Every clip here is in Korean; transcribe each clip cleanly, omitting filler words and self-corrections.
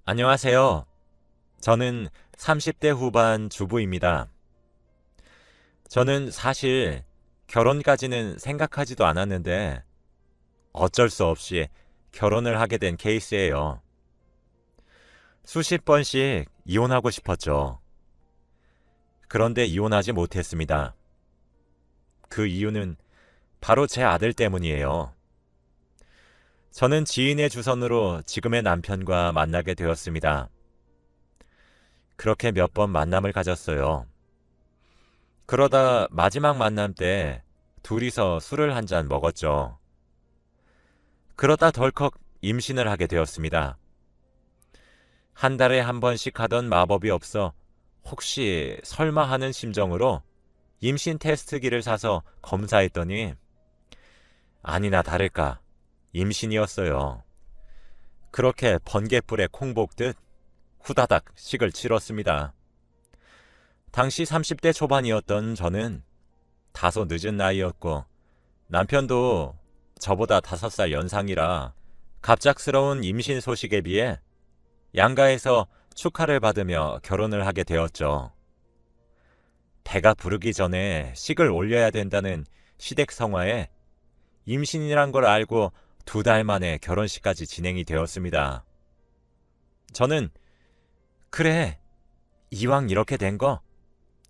안녕하세요. 저는 30대 후반 주부입니다. 저는 사실 결혼까지는 생각하지도 않았는데 어쩔 수 없이 결혼을 하게 된 케이스예요. 수십 번씩 이혼하고 싶었죠. 그런데 이혼하지 못했습니다. 그 이유는 바로 제 아들 때문이에요. 저는 지인의 주선으로 지금의 남편과 만나게 되었습니다. 그렇게 몇 번 만남을 가졌어요. 그러다 마지막 만남 때 둘이서 술을 한 잔 먹었죠. 그러다 덜컥 임신을 하게 되었습니다. 한 달에 한 번씩 하던 마법이 없어 혹시 설마 하는 심정으로 임신 테스트기를 사서 검사했더니 아니나 다를까 임신이었어요. 그렇게 번갯불에 콩 볶듯 후다닥 식을 치렀습니다. 당시 30대 초반이었던 저는 다소 늦은 나이였고 남편도 저보다 5살 연상이라 갑작스러운 임신 소식에 비해 양가에서 축하를 받으며 결혼을 하게 되었죠. 배가 부르기 전에 식을 올려야 된다는 시댁 성화에 임신이란 걸 알고 2달 만에 결혼식까지 진행이 되었습니다. 저는 그래, 이왕 이렇게 된 거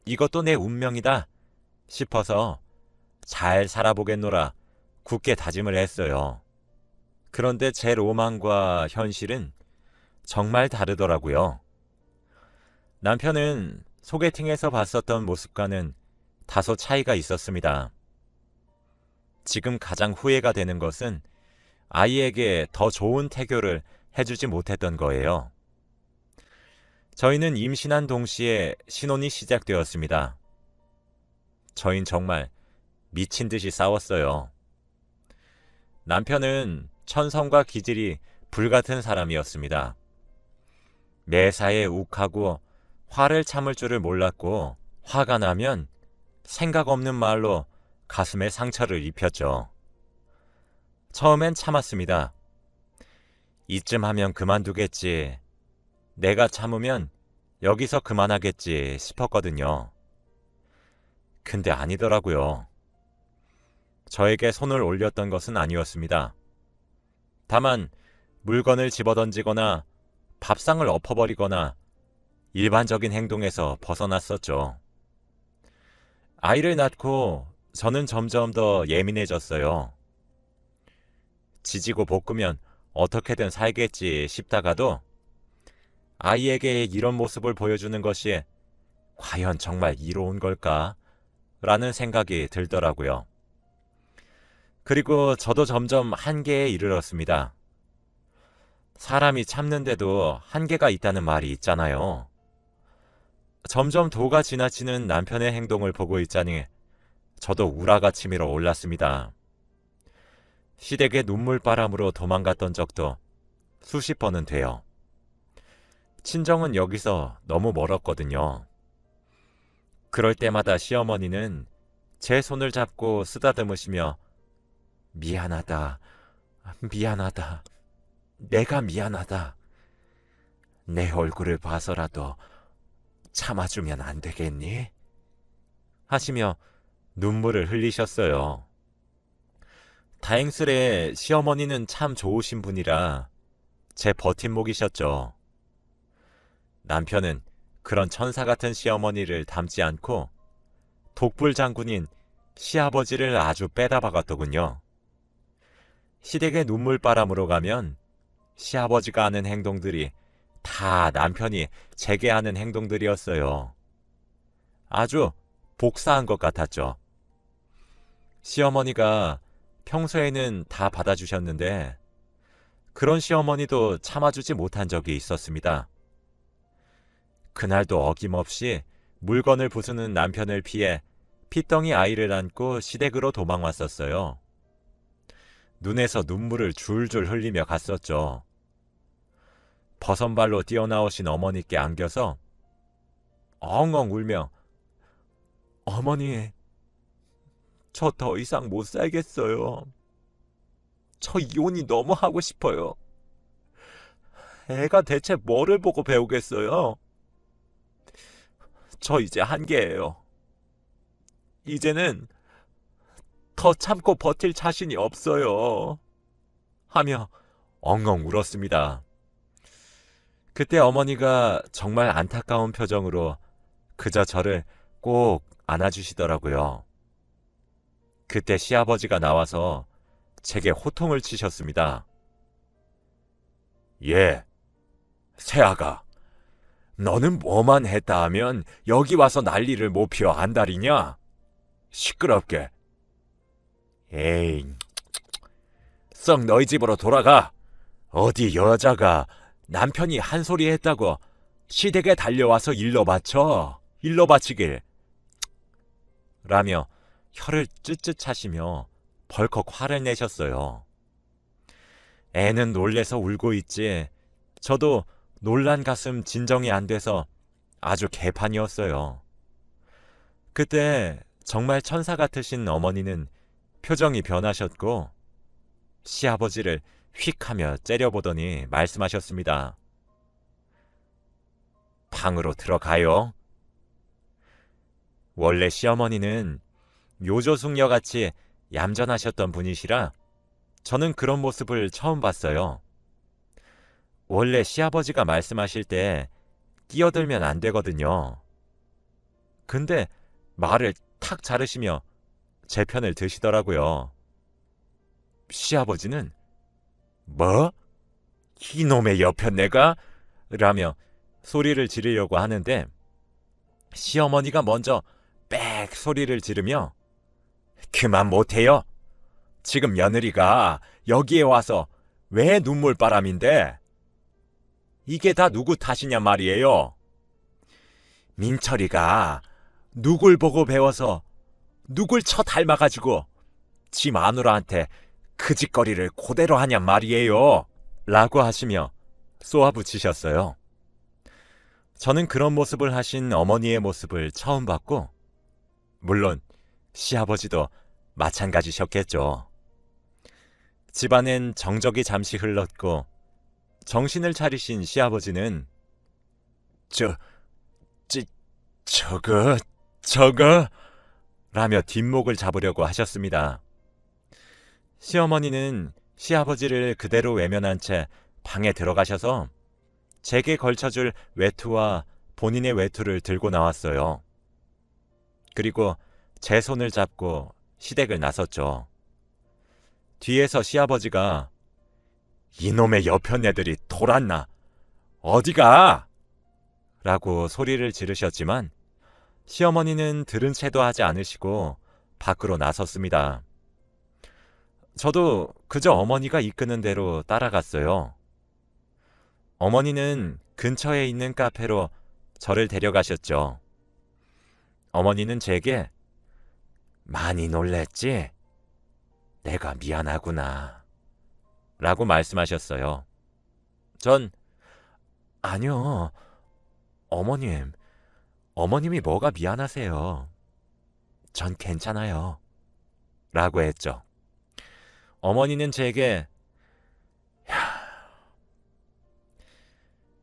이것도 내 운명이다 싶어서 잘 살아보겠노라 굳게 다짐을 했어요. 그런데 제 로망과 현실은 정말 다르더라고요. 남편은 소개팅에서 봤었던 모습과는 다소 차이가 있었습니다. 지금 가장 후회가 되는 것은 아이에게 더 좋은 태교를 해주지 못했던 거예요. 저희는 임신한 동시에 신혼이 시작되었습니다. 저흰 정말 미친 듯이 싸웠어요. 남편은 천성과 기질이 불같은 사람이었습니다. 매사에 욱하고 화를 참을 줄을 몰랐고 화가 나면 생각 없는 말로 가슴에 상처를 입혔죠. 처음엔 참았습니다. 이쯤 하면 그만두겠지. 내가 참으면 여기서 그만하겠지 싶었거든요. 근데 아니더라고요. 저에게 손을 올렸던 것은 아니었습니다. 다만 물건을 집어던지거나 밥상을 엎어버리거나 일반적인 행동에서 벗어났었죠. 아이를 낳고 저는 점점 더 예민해졌어요. 지지고 볶으면 어떻게든 살겠지 싶다가도 아이에게 이런 모습을 보여주는 것이 과연 정말 이로운 걸까? 라는 생각이 들더라고요. 그리고 저도 점점 한계에 이르렀습니다. 사람이 참는데도 한계가 있다는 말이 있잖아요. 점점 도가 지나치는 남편의 행동을 보고 있자니 저도 우라가 치밀어 올랐습니다. 시댁의 눈물바람으로 도망갔던 적도 수십 번은 돼요. 친정은 여기서 너무 멀었거든요. 그럴 때마다 시어머니는 제 손을 잡고 쓰다듬으시며 미안하다, 미안하다, 내가 미안하다. 내 얼굴을 봐서라도 참아주면 안 되겠니? 하시며 눈물을 흘리셨어요. 다행스레 시어머니는 참 좋으신 분이라 제 버팀목이셨죠. 남편은 그런 천사 같은 시어머니를 닮지 않고 독불 장군인 시아버지를 아주 빼다 박았더군요. 시댁의 눈물바람으로 가면 시아버지가 하는 행동들이 다 남편이 제게 하는 행동들이었어요. 아주 복사한 것 같았죠. 시어머니가 평소에는 다 받아주셨는데 그런 시어머니도 참아주지 못한 적이 있었습니다. 그날도 어김없이 물건을 부수는 남편을 피해 핏덩이 아이를 안고 시댁으로 도망왔었어요. 눈에서 눈물을 줄줄 흘리며 갔었죠. 버선발로 뛰어나오신 어머니께 안겨서 엉엉 울며 어머니, 저 더 이상 못 살겠어요. 저 이혼이 너무 하고 싶어요. 애가 대체 뭐를 보고 배우겠어요? 저 이제 한계예요. 이제는 더 참고 버틸 자신이 없어요. 하며 엉엉 울었습니다. 그때 어머니가 정말 안타까운 표정으로 그저 저를 꼭 안아주시더라고요. 그때 시아버지가 나와서 제게 호통을 치셨습니다. 예, 새아가, 너는 뭐만 했다 하면 여기 와서 난리를 못 피워 안달이냐? 시끄럽게. 에이, 썩 너희 집으로 돌아가. 어디 여자가 남편이 한 소리 했다고 시댁에 달려와서 일러 바쳐. 일러 바치길. 라며 혀를 쯧쯧 차시며 벌컥 화를 내셨어요. 애는 놀래서 울고 있지 저도 놀란 가슴 진정이 안 돼서 아주 개판이었어요. 그때 정말 천사 같으신 어머니는 표정이 변하셨고 시아버지를 휙 하며 째려보더니 말씀하셨습니다. 방으로 들어가요. 원래 시어머니는 묘조숙녀같이 얌전하셨던 분이시라 저는 그런 모습을 처음 봤어요. 원래 시아버지가 말씀하실 때 끼어들면 안 되거든요. 근데 말을 탁 자르시며 제 편을 드시더라고요. 시아버지는 뭐? 이놈의 여편네가? 라며 소리를 지르려고 하는데 시어머니가 먼저 빽 소리를 지르며 그만 못해요. 지금 며느리가 여기에 와서 왜 눈물바람인데? 이게 다 누구 탓이냐 말이에요. 민철이가 누굴 보고 배워서 누굴 쳐 닮아가지고 지 마누라한테 그 짓거리를 그대로 하냐 말이에요. 라고 하시며 쏘아붙이셨어요. 저는 그런 모습을 하신 어머니의 모습을 처음 봤고 물론 시아버지도 마찬가지셨겠죠. 집안엔 정적이 잠시 흘렀고 정신을 차리신 시아버지는 저거 라며 뒷목을 잡으려고 하셨습니다. 시어머니는 시아버지를 그대로 외면한 채 방에 들어가셔서 제게 걸쳐줄 외투와 본인의 외투를 들고 나왔어요. 그리고 제 손을 잡고 시댁을 나섰죠. 뒤에서 시아버지가 이놈의 여편네들이 돌았나? 어디가? 라고 소리를 지르셨지만 시어머니는 들은 채도 하지 않으시고 밖으로 나섰습니다. 저도 그저 어머니가 이끄는 대로 따라갔어요. 어머니는 근처에 있는 카페로 저를 데려가셨죠. 어머니는 제게 많이 놀랬지? 내가 미안하구나 라고 말씀하셨어요. 전 아니요. 어머님이 뭐가 미안하세요. 전 괜찮아요. 라고 했죠. 어머니는 제게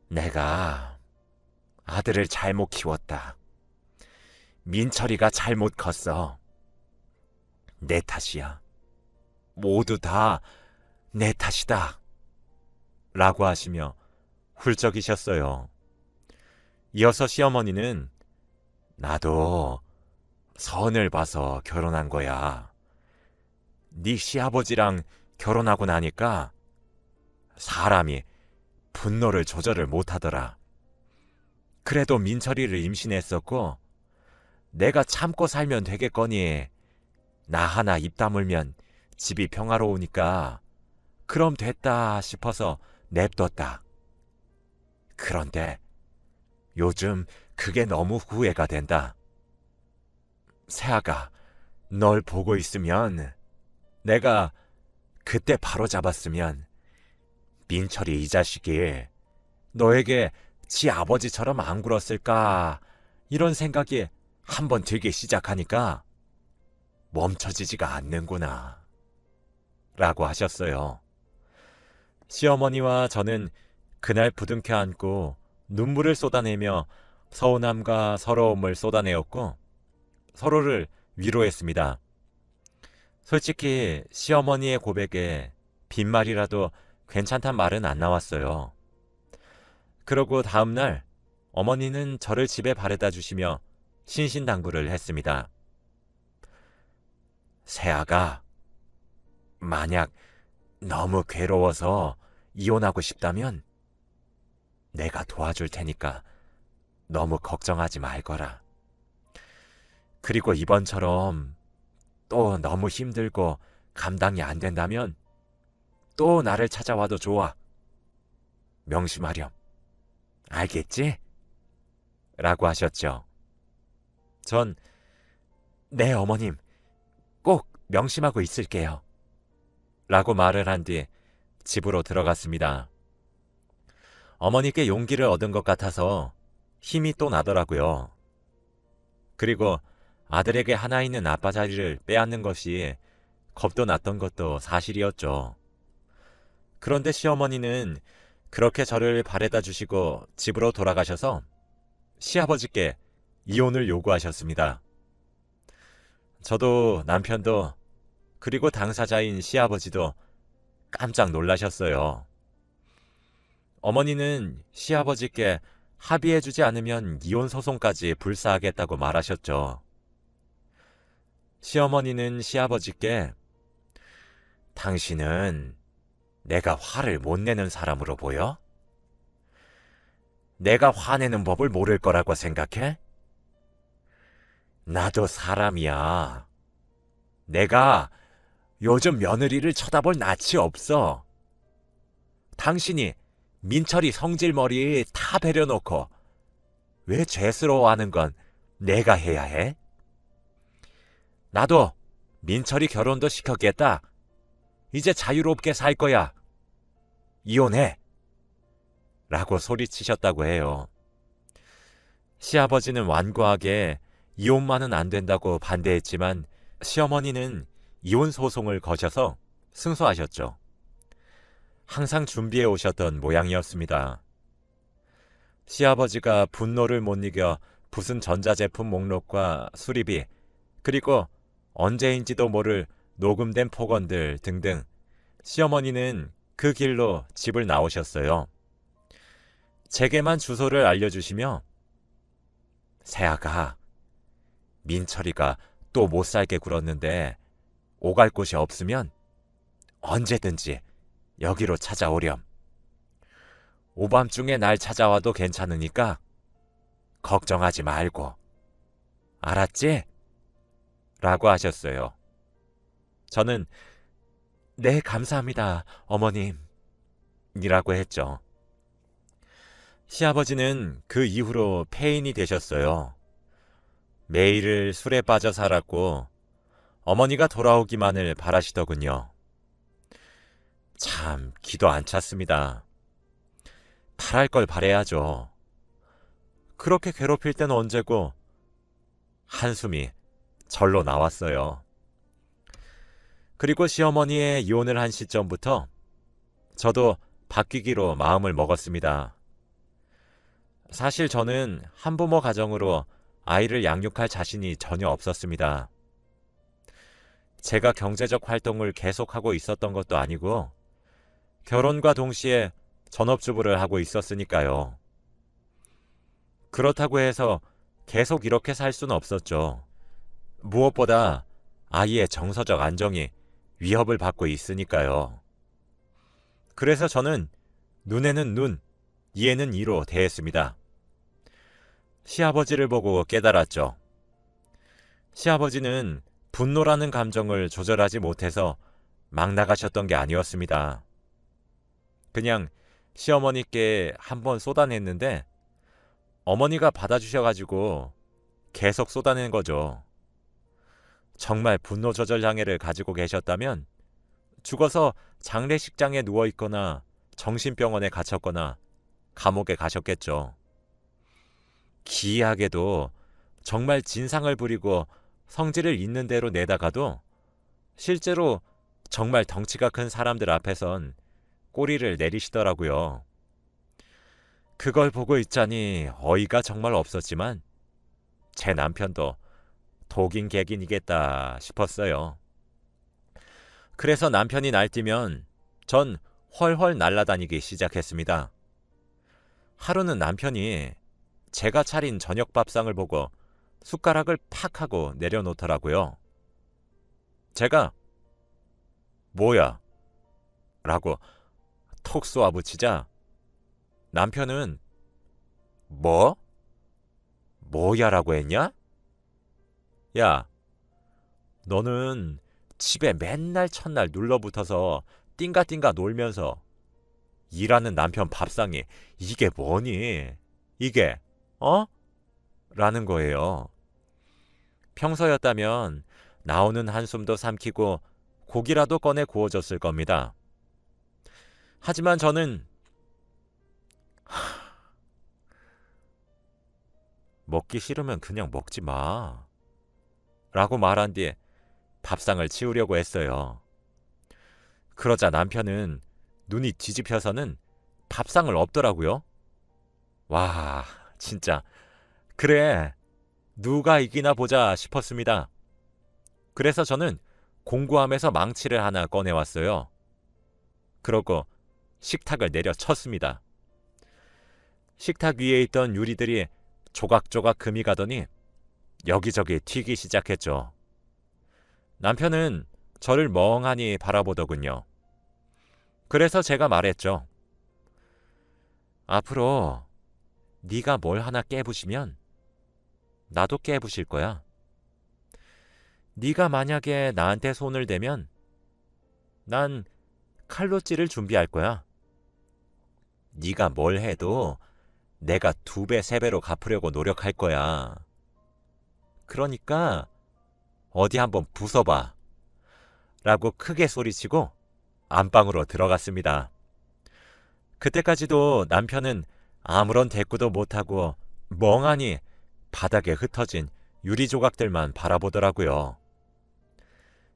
내가 아들을 잘못 키웠다. 민철이가 잘못 컸어. 내 탓이야. 모두 다 내 탓이다. 라고 하시며 훌쩍이셨어요. 이어서 시어머니는 나도 선을 봐서 결혼한 거야. 네 시아버지랑 결혼하고 나니까 사람이 분노를 조절을 못하더라. 그래도 민철이를 임신했었고 내가 참고 살면 되겠거니 나 하나 입 다물면 집이 평화로우니까 그럼 됐다 싶어서 냅뒀다. 그런데 요즘 그게 너무 후회가 된다. 새아가 널 보고 있으면 내가 그때 바로 잡았으면 민철이 이 자식이 너에게 지 아버지처럼 안 굴었을까 이런 생각이 한번 들기 시작하니까 멈춰지지가 않는구나 라고 하셨어요. 시어머니와 저는 그날 부둥켜 안고 눈물을 쏟아내며 서운함과 서러움을 쏟아내었고 서로를 위로했습니다. 솔직히 시어머니의 고백에 빈말이라도 괜찮단 말은 안 나왔어요. 그러고 다음날 어머니는 저를 집에 바래다 주시며 신신당부를 했습니다. 세아가, 만약 너무 괴로워서 이혼하고 싶다면 내가 도와줄 테니까 너무 걱정하지 말거라. 그리고 이번처럼 또 너무 힘들고 감당이 안 된다면 또 나를 찾아와도 좋아. 명심하렴. 알겠지? 라고 하셨죠. 전 네, 어머님, 꼭 명심하고 있을게요. 라고 말을 한 뒤 집으로 들어갔습니다. 어머니께 용기를 얻은 것 같아서 힘이 또 나더라고요. 그리고 아들에게 하나 있는 아빠 자리를 빼앗는 것이 겁도 났던 것도 사실이었죠. 그런데 시어머니는 그렇게 저를 바래다 주시고 집으로 돌아가셔서 시아버지께 이혼을 요구하셨습니다. 저도 남편도 그리고 당사자인 시아버지도 깜짝 놀라셨어요. 어머니는 시아버지께 합의해주지 않으면 이혼 소송까지 불사하겠다고 말하셨죠. 시어머니는 시아버지께 당신은 내가 화를 못 내는 사람으로 보여? 내가 화내는 법을 모를 거라고 생각해? 나도 사람이야. 내가 요즘 며느리를 쳐다볼 낯이 없어. 당신이 민철이 성질머리 다 배려놓고 왜 죄스러워하는 건 내가 해야 해? 나도 민철이 결혼도 시켰겠다. 이제 자유롭게 살 거야. 이혼해. 라고 소리치셨다고 해요. 시아버지는 완고하게 이혼만은 안 된다고 반대했지만 시어머니는 이혼 소송을 거셔서 승소하셨죠. 항상 준비해 오셨던 모양이었습니다. 시아버지가 분노를 못 이겨 부순 전자제품 목록과 수리비, 그리고 언제인지도 모를 녹음된 폭언들 등등 시어머니는 그 길로 집을 나오셨어요. 제게만 주소를 알려주시며 세아가, 민철이가 또 못 살게 굴었는데 오갈 곳이 없으면 언제든지 여기로 찾아오렴. 오밤중에 날 찾아와도 괜찮으니까 걱정하지 말고. 알았지? 라고 하셨어요. 저는 네, 감사합니다, 어머님. 이라고 했죠. 시아버지는 그 이후로 폐인이 되셨어요. 매일을 술에 빠져 살았고 어머니가 돌아오기만을 바라시더군요. 참 기도 안 찼습니다. 바랄 걸 바라야죠. 그렇게 괴롭힐 때는 언제고. 한숨이 절로 나왔어요. 그리고 시어머니의 이혼을 한 시점부터 저도 바뀌기로 마음을 먹었습니다. 사실 저는 한부모 가정으로 아이를 양육할 자신이 전혀 없었습니다. 제가 경제적 활동을 계속하고 있었던 것도 아니고 결혼과 동시에 전업주부를 하고 있었으니까요. 그렇다고 해서 계속 이렇게 살 수는 없었죠. 무엇보다 아이의 정서적 안정이 위협을 받고 있으니까요. 그래서 저는 눈에는 눈, 이에는 이로 대했습니다. 시아버지를 보고 깨달았죠. 시아버지는 분노라는 감정을 조절하지 못해서 막 나가셨던 게 아니었습니다. 그냥 시어머니께 한번 쏟아냈는데 어머니가 받아주셔가지고 계속 쏟아낸 거죠. 정말 분노 조절 장애를 가지고 계셨다면 죽어서 장례식장에 누워있거나 정신병원에 갇혔거나 감옥에 가셨겠죠. 기이하게도 정말 진상을 부리고 성질을 있는 대로 내다가도 실제로 정말 덩치가 큰 사람들 앞에선 꼬리를 내리시더라고요. 그걸 보고 있자니 어이가 정말 없었지만 제 남편도 독인 객인이겠다 싶었어요. 그래서 남편이 날뛰면 전 훨훨 날아다니기 시작했습니다. 하루는 남편이 제가 차린 저녁 밥상을 보고 숟가락을 팍 하고 내려놓더라고요. 제가 뭐야? 라고 톡 쏘아붙이자 남편은 뭐? 뭐야라고 했냐? 야, 너는 집에 맨날 첫날 눌러붙어서 띵가띵가 놀면서 일하는 남편 밥상이 이게 뭐니? 이게 어? 라는 거예요. 평소였다면 나오는 한숨도 삼키고 고기라도 꺼내 구워줬을 겁니다. 하지만 저는 먹기 싫으면 그냥 먹지 마 라고 말한 뒤 밥상을 치우려고 했어요. 그러자 남편은 눈이 뒤집혀서는 밥상을 엎더라고요. 와, 진짜 그래, 누가 이기나 보자 싶었습니다. 그래서 저는 공구함에서 망치를 하나 꺼내왔어요. 그러고 식탁을 내려쳤습니다. 식탁 위에 있던 유리들이 조각조각 금이 가더니 여기저기 튀기 시작했죠. 남편은 저를 멍하니 바라보더군요. 그래서 제가 말했죠. 앞으로 네가 뭘 하나 깨부시면 나도 깨부실 거야. 네가 만약에 나한테 손을 대면 난 칼로 찌를 준비할 거야. 네가 뭘 해도 내가 2배, 3배로 갚으려고 노력할 거야. 그러니까 어디 한번 부숴봐. 라고 크게 소리치고 안방으로 들어갔습니다. 그때까지도 남편은 아무런 대꾸도 못하고 멍하니 바닥에 흩어진 유리 조각들만 바라보더라고요.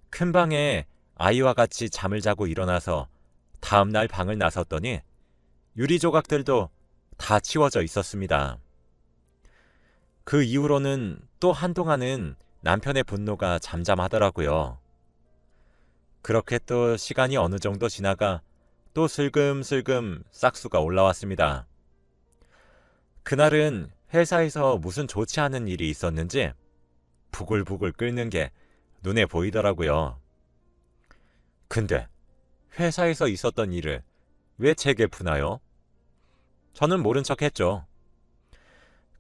큰 방에 아이와 같이 잠을 자고 일어나서 다음날 방을 나섰더니 유리 조각들도 다 치워져 있었습니다. 그 이후로는 또 한동안은 남편의 분노가 잠잠하더라고요. 그렇게 또 시간이 어느 정도 지나가 또 슬금슬금 싹수가 올라왔습니다. 그날은 회사에서 무슨 좋지 않은 일이 있었는지 부글부글 끓는 게 눈에 보이더라고요. 근데 회사에서 있었던 일을 왜 제게 푸나요? 저는 모른 척 했죠.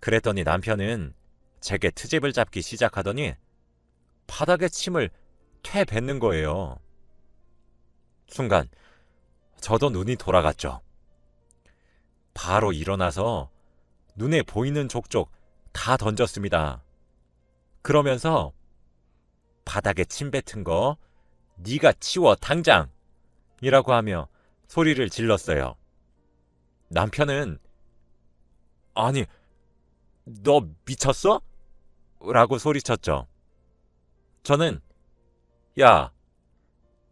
그랬더니 남편은 제게 트집을 잡기 시작하더니 바닥에 침을 퇴 뱉는 거예요. 순간 저도 눈이 돌아갔죠. 바로 일어나서 눈에 보이는 족족 다 던졌습니다. 그러면서 바닥에 침 뱉은 거 네가 치워 당장! 이라고 하며 소리를 질렀어요. 남편은 아니, 너 미쳤어? 라고 소리쳤죠. 저는 야,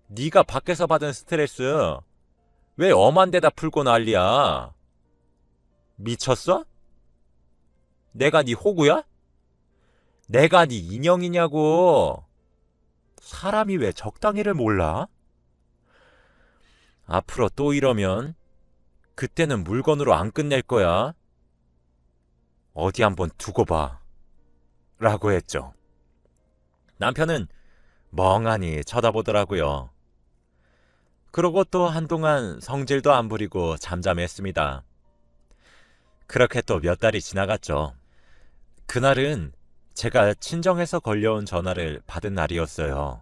네가 밖에서 받은 스트레스 왜 엄한 데다 풀고 난리야? 미쳤어? 내가 네 호구야? 내가 네 인형이냐고. 사람이 왜 적당히를 몰라? 앞으로 또 이러면 그때는 물건으로 안 끝낼 거야. 어디 한번 두고 봐. 라고 했죠. 남편은 멍하니 쳐다보더라고요. 그러고 또 한동안 성질도 안 부리고 잠잠했습니다. 그렇게 또 몇 달이 지나갔죠. 그날은 제가 친정에서 걸려온 전화를 받은 날이었어요.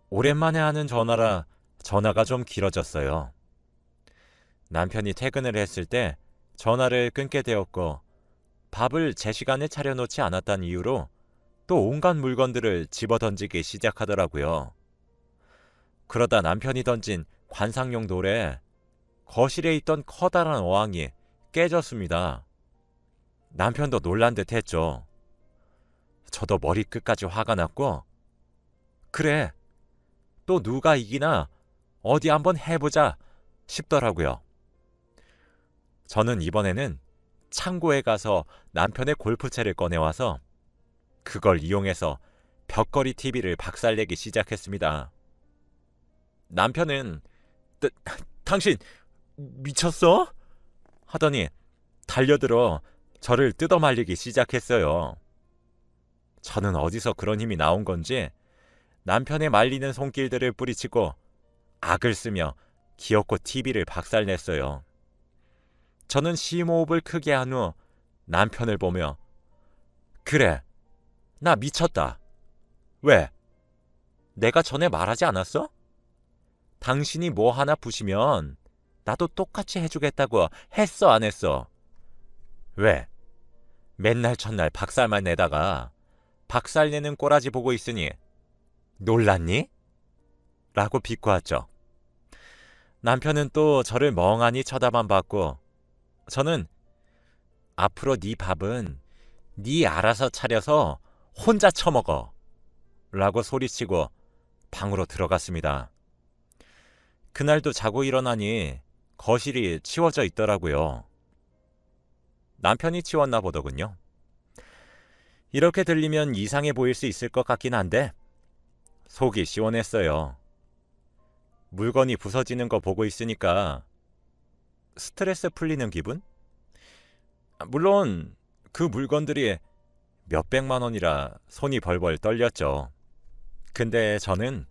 오랜만에 하는 전화라 전화가 좀 길어졌어요. 남편이 퇴근을 했을 때 전화를 끊게 되었고 밥을 제 시간에 차려놓지 않았다는 이유로 또 온갖 물건들을 집어던지기 시작하더라고요. 그러다 남편이 던진 관상용 돌에 거실에 있던 커다란 어항이 깨졌습니다. 남편도 놀란 듯 했죠. 저도 머리끝까지 화가 났고 그래, 또 누가 이기나 어디 한번 해보자 싶더라고요. 저는 이번에는 창고에 가서 남편의 골프채를 꺼내와서 그걸 이용해서 벽걸이 TV를 박살내기 시작했습니다. 남편은 당신 미쳤어? 하더니 달려들어 저를 뜯어말리기 시작했어요. 저는 어디서 그런 힘이 나온 건지 남편의 말리는 손길들을 뿌리치고 악을 쓰며 기어코 TV를 박살냈어요. 저는 심호흡을 크게 한 후 남편을 보며 그래, 나 미쳤다. 왜? 내가 전에 말하지 않았어? 당신이 뭐 하나 부시면 나도 똑같이 해주겠다고 했어 안 했어? 왜? 맨날 첫날 박살만 내다가 박살내는 꼬라지 보고 있으니 놀랐니? 라고 비꼬았죠. 남편은 또 저를 멍하니 쳐다만 봤고 저는 앞으로 네 밥은 네 알아서 차려서 혼자 처먹어 라고 소리치고 방으로 들어갔습니다. 그날도 자고 일어나니 거실이 치워져 있더라고요. 남편이 치웠나 보더군요. 이렇게 들리면 이상해 보일 수 있을 것 같긴 한데 속이 시원했어요. 물건이 부서지는 거 보고 있으니까 스트레스 풀리는 기분? 물론 그 물건들이 몇백만 원이라 손이 벌벌 떨렸죠. 근데 저는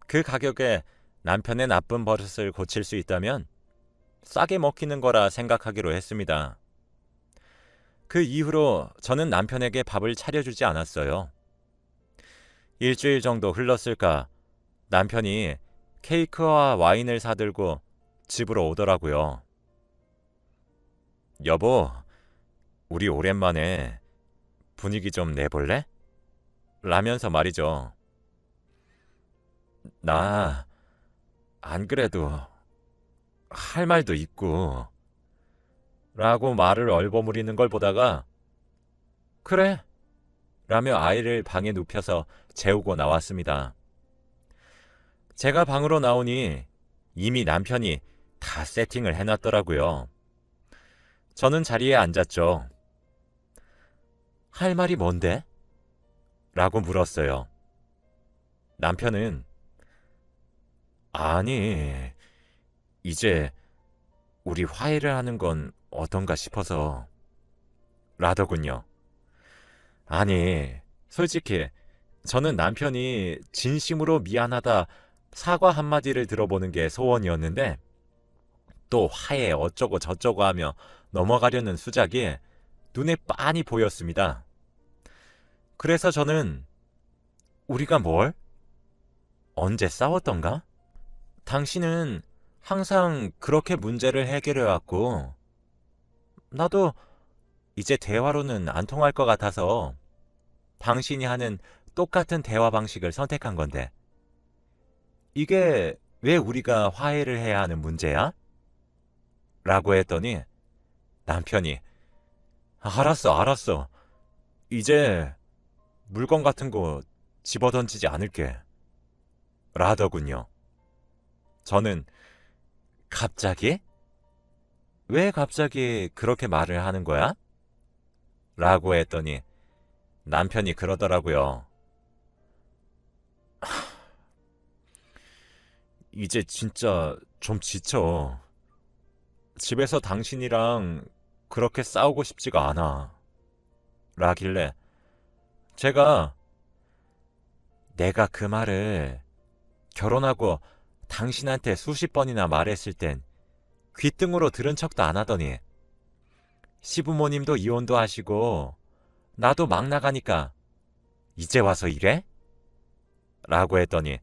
그 가격에 남편의 나쁜 버릇을 고칠 수 있다면 싸게 먹히는 거라 생각하기로 했습니다. 그 이후로 저는 남편에게 밥을 차려주지 않았어요. 일주일 정도 흘렀을까 남편이 케이크와 와인을 사들고 집으로 오더라고요. 여보, 우리 오랜만에 분위기 좀 내볼래? 라면서 말이죠. 나 안 그래도 할 말도 있고 라고 말을 얼버무리는 걸 보다가 그래 라며 아이를 방에 눕혀서 재우고 나왔습니다. 제가 방으로 나오니 이미 남편이 다 세팅을 해놨더라고요. 저는 자리에 앉았죠. 할 말이 뭔데? 라고 물었어요. 남편은 아니, 이제 우리 화해를 하는 건 어떤가 싶어서 라더군요. 아니, 솔직히 저는 남편이 진심으로 미안하다 사과 한마디를 들어보는 게 소원이었는데 또 화해 어쩌고 저쩌고 하며 넘어가려는 수작이 눈에 빤히 보였습니다. 그래서 저는 우리가 뭘? 언제 싸웠던가? 당신은 항상 그렇게 문제를 해결해왔고 나도 이제 대화로는 안 통할 것 같아서 당신이 하는 똑같은 대화 방식을 선택한 건데 이게 왜 우리가 화해를 해야 하는 문제야? 라고 했더니 남편이 알았어. 이제 물건 같은 거 집어던지지 않을게. 라더군요. 저는 갑자기? 왜 갑자기 그렇게 말을 하는 거야? 라고 했더니 남편이 그러더라고요. 이제 진짜 좀 지쳐. 집에서 당신이랑 그렇게 싸우고 싶지가 않아. 라길래 제가 내가 그 말을 결혼하고 당신한테 수십 번이나 말했을 땐 귓등으로 들은 척도 안 하더니 시부모님도 이혼도 하시고 나도 막 나가니까 이제 와서 이래? 라고 했더니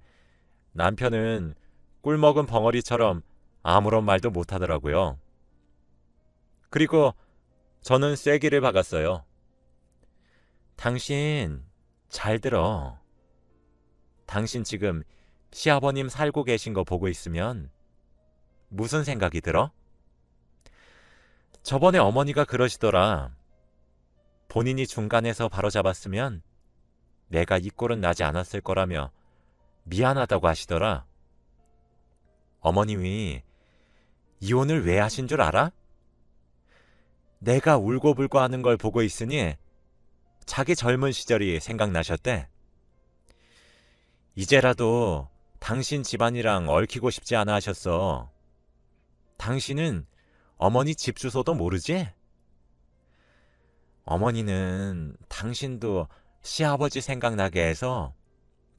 남편은 꿀먹은 벙어리처럼 아무런 말도 못하더라고요. 그리고 저는 쐐기를 박았어요. 당신 잘 들어. 당신 지금 시아버님 살고 계신 거 보고 있으면 무슨 생각이 들어? 저번에 어머니가 그러시더라. 본인이 중간에서 바로잡았으면 내가 이 꼴은 나지 않았을 거라며 미안하다고 하시더라. 어머님이 이혼을 왜 하신 줄 알아? 내가 울고불고 하는 걸 보고 있으니 자기 젊은 시절이 생각나셨대. 이제라도 당신 집안이랑 얽히고 싶지 않아 하셨어. 당신은 어머니 집 주소도 모르지? 어머니는 당신도 시아버지 생각나게 해서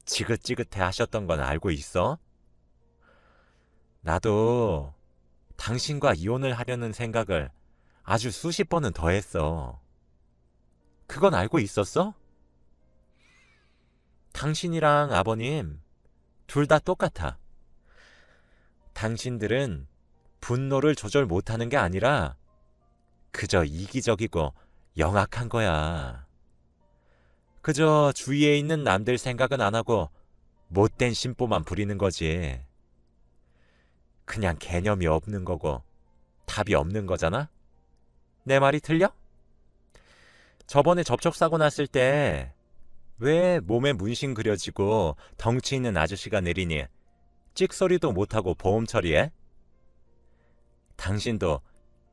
지긋지긋해 하셨던 건 알고 있어? 나도 당신과 이혼을 하려는 생각을 아주 수십 번은 더 했어. 그건 알고 있었어? 당신이랑 아버님 둘 다 똑같아. 당신들은 분노를 조절 못하는 게 아니라 그저 이기적이고 영악한 거야. 그저 주위에 있는 남들 생각은 안 하고 못된 심보만 부리는 거지. 그냥 개념이 없는 거고 답이 없는 거잖아? 내 말이 틀려? 저번에 접촉사고 났을 때 왜 몸에 문신 그려지고 덩치 있는 아저씨가 내리니 찍소리도 못하고 보험 처리해? 당신도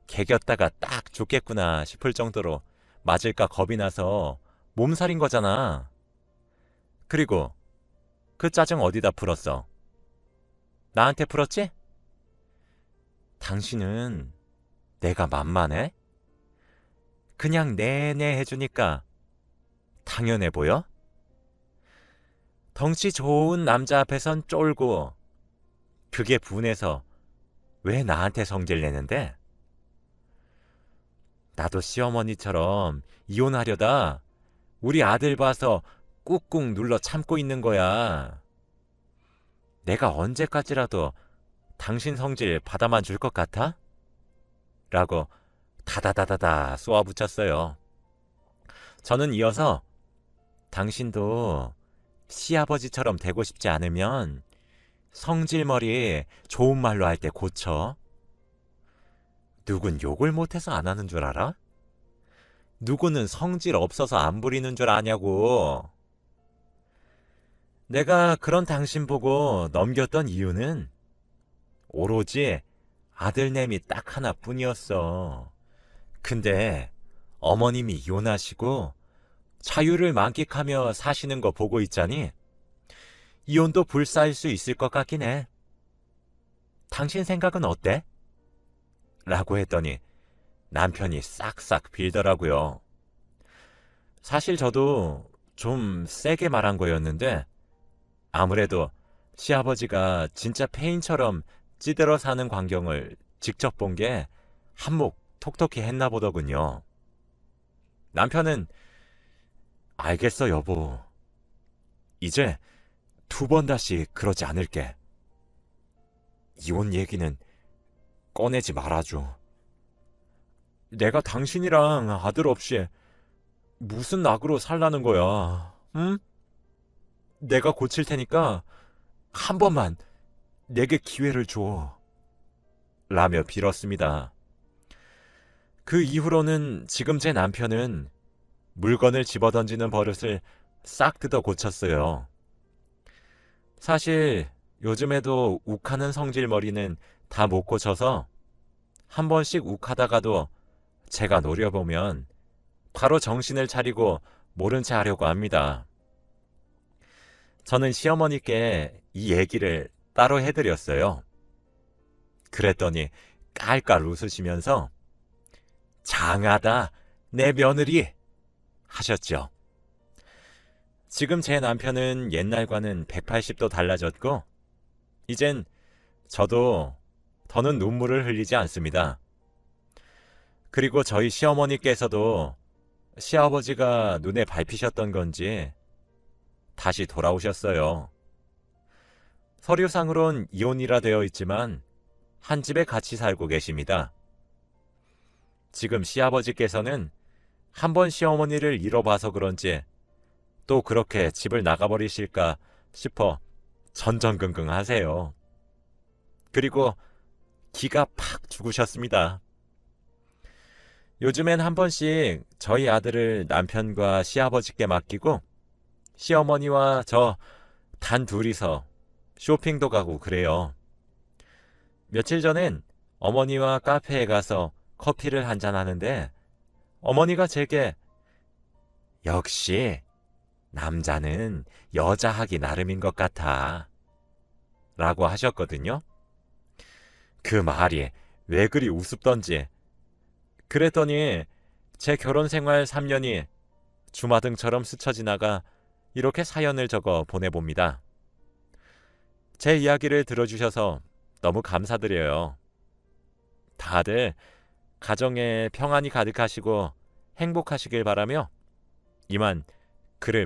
개겼다가 딱 죽겠구나 싶을 정도로 맞을까 겁이 나서 몸살인 거잖아. 그리고 그 짜증 어디다 풀었어? 나한테 풀었지? 당신은 내가 만만해? 그냥 내내 해주니까 당연해 보여? 덩치 좋은 남자 앞에선 쫄고 그게 분해서 왜 나한테 성질 내는데? 나도 시어머니처럼 이혼하려다 우리 아들 봐서 꾹꾹 눌러 참고 있는 거야. 내가 언제까지라도 당신 성질 받아만 줄 것 같아? 라고 다다다다다 쏘아붙였어요. 저는 이어서 당신도 시아버지처럼 되고 싶지 않으면 성질머리 좋은 말로 할 때 고쳐. 누군 욕을 못해서 안 하는 줄 알아? 누구는 성질 없어서 안 부리는 줄 아냐고. 내가 그런 당신 보고 넘겼던 이유는 오로지 아들내미 딱 하나뿐이었어. 근데 어머님이 이혼하시고 자유를 만끽하며 사시는 거 보고 있자니 이혼도 불사할 수 있을 것 같긴 해. 당신 생각은 어때? 라고 했더니 남편이 싹싹 빌더라고요. 사실 저도 좀 세게 말한 거였는데 아무래도 시아버지가 진짜 폐인처럼 찌들어 사는 광경을 직접 본 게 한몫 톡톡히 했나 보더군요. 남편은 알겠어 여보. 이제 2번 다시 그러지 않을게. 이혼 얘기는 꺼내지 말아줘. 내가 당신이랑 아들 없이 무슨 낙으로 살라는 거야. 응? 내가 고칠 테니까 한 번만 내게 기회를 줘. 라며 빌었습니다. 그 이후로는 지금 제 남편은 물건을 집어던지는 버릇을 싹 뜯어 고쳤어요. 사실 요즘에도 욱하는 성질머리는 다 못 고쳐서 한 번씩 욱하다가도 제가 노려보면 바로 정신을 차리고 모른 채 하려고 합니다. 저는 시어머니께 이 얘기를 따로 해드렸어요. 그랬더니 깔깔 웃으시면서 장하다 내 며느리 하셨죠. 지금 제 남편은 옛날과는 180도 달라졌고 이젠 저도 더는 눈물을 흘리지 않습니다. 그리고 저희 시어머니께서도 시아버지가 눈에 밟히셨던 건지 다시 돌아오셨어요. 서류상으론 이혼이라 되어 있지만 한 집에 같이 살고 계십니다. 지금 시아버지께서는 한 번 시어머니를 잃어봐서 그런지 또 그렇게 집을 나가버리실까 싶어 전전긍긍 하세요. 그리고 기가 팍 죽으셨습니다. 요즘엔 한 번씩 저희 아들을 남편과 시아버지께 맡기고 시어머니와 저 단 둘이서 쇼핑도 가고 그래요. 며칠 전엔 어머니와 카페에 가서 커피를 한잔 하는데 어머니가 제게 역시 남자는 여자 하기 나름인 것 같아 라고 하셨거든요. 그 말이 왜 그리 우습던지. 그랬더니 제 결혼 생활 3년이 주마등처럼 스쳐 지나가 이렇게 사연을 적어 보내봅니다. 제 이야기를 들어주셔서 너무 감사드려요. 다들 가정에 평안이 가득하시고 행복하시길 바라며 이만 글을